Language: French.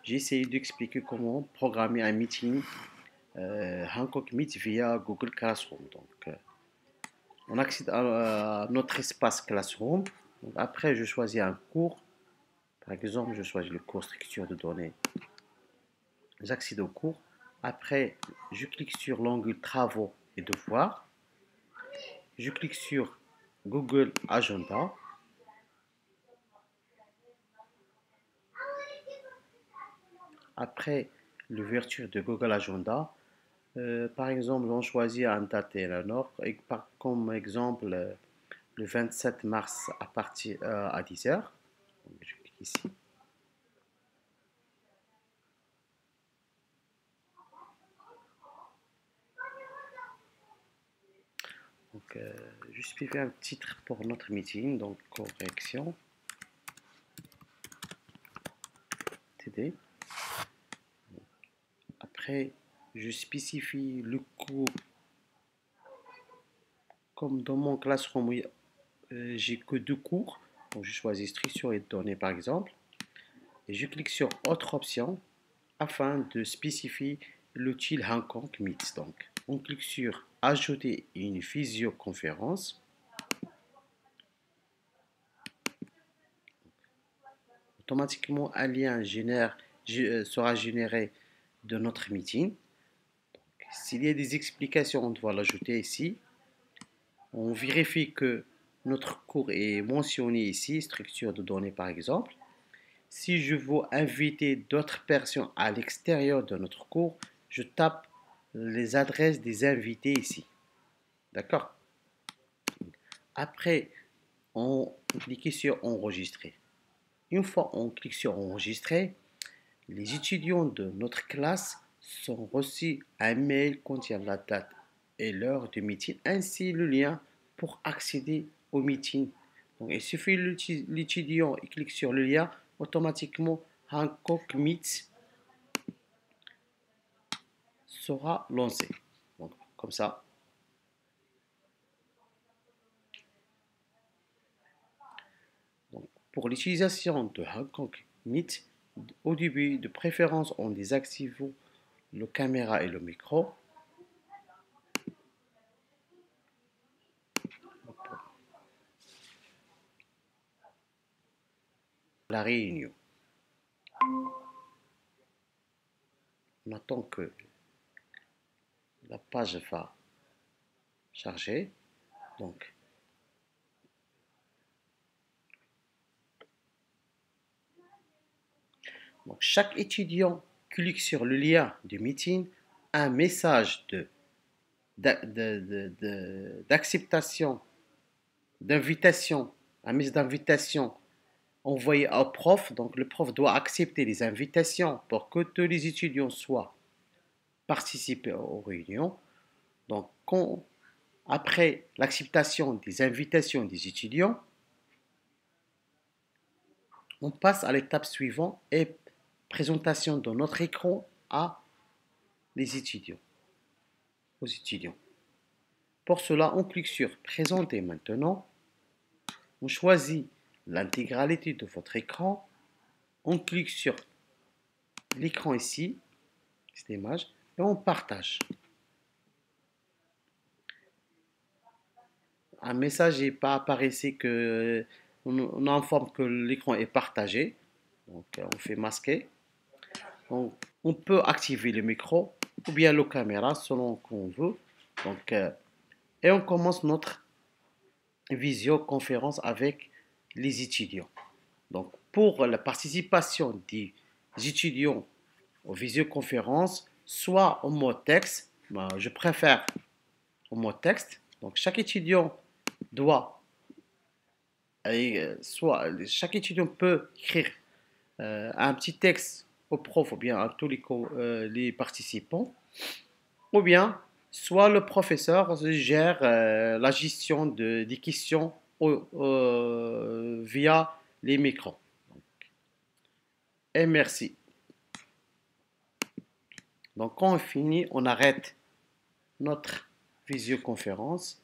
j'ai essayé d'expliquer comment programmer un meeting Hancock Meet via Google Classroom. Donc, on accède à notre espace Classroom. Donc, après, je choisis un cours. Par exemple, je choisis le cours structure de données. J'accède au cours. Après, je clique sur l'onglet travaux et devoirs. Je clique sur Google Agenda. Après l'ouverture de Google Agenda, par exemple, on choisit un date et un heure. Et comme exemple, le 27 mars à partir à 10 heures. Je clique ici. Donc, je suis fait un titre pour notre meeting, donc correction, TD. Après, je spécifie le cours. Comme dans mon classroom, j'ai que deux cours. Donc, je choisis structure et données par exemple. Et je clique sur autre option afin de spécifier l'outil Hancock Meet. Donc, on clique sur ajouter une visioconférence. Automatiquement, un lien sera généré de notre meeting. S'il y a des explications, on doit l'ajouter ici. On vérifie que notre cours est mentionné ici, structure de données par exemple. Si je veux inviter d'autres personnes à l'extérieur de notre cours, je tape les adresses des invités ici. D'accord? Après, on clique sur enregistrer. Une fois on clique sur enregistrer, les étudiants de notre classe sont reçus un mail contient la date et l'heure du meeting ainsi le lien pour accéder au meeting. Donc, il suffit l'étudiant clique sur le lien, automatiquement Hancock Meet sera lancé. Donc, comme ça. Donc, pour l'utilisation de Hancock Meet, au début, de préférence, on désactive le caméra et le micro. La réunion. On attend que la page va charger. Donc, chaque étudiant clique sur le lien du meeting, un message d'acceptation, d'invitation, un message d'invitation envoyé au prof. Donc, le prof doit accepter les invitations pour que tous les étudiants soient participés aux réunions. Donc, après l'acceptation des invitations des étudiants, on passe à l'étape suivante et présentation de notre écran à les étudiants, aux étudiants. Pour cela, on clique sur présenter maintenant. On choisit l'intégralité de votre écran. On clique sur l'écran ici, cette image, et on partage. Un message n'est pas apparaissait que on informe que l'écran est partagé. Donc, on fait masquer. Donc, on peut activer le micro ou bien la caméra selon qu'on veut. Donc, et on commence notre visioconférence avec les étudiants. Donc, pour la participation des étudiants aux visioconférences, soit en mode texte, je préfère en mode texte. Donc, chaque étudiant doit, chaque étudiant peut écrire un petit texte au prof ou bien à tous les participants, ou bien soit le professeur gère la gestion des questions via les micros. Et merci. Donc quand on finit, on arrête notre visioconférence.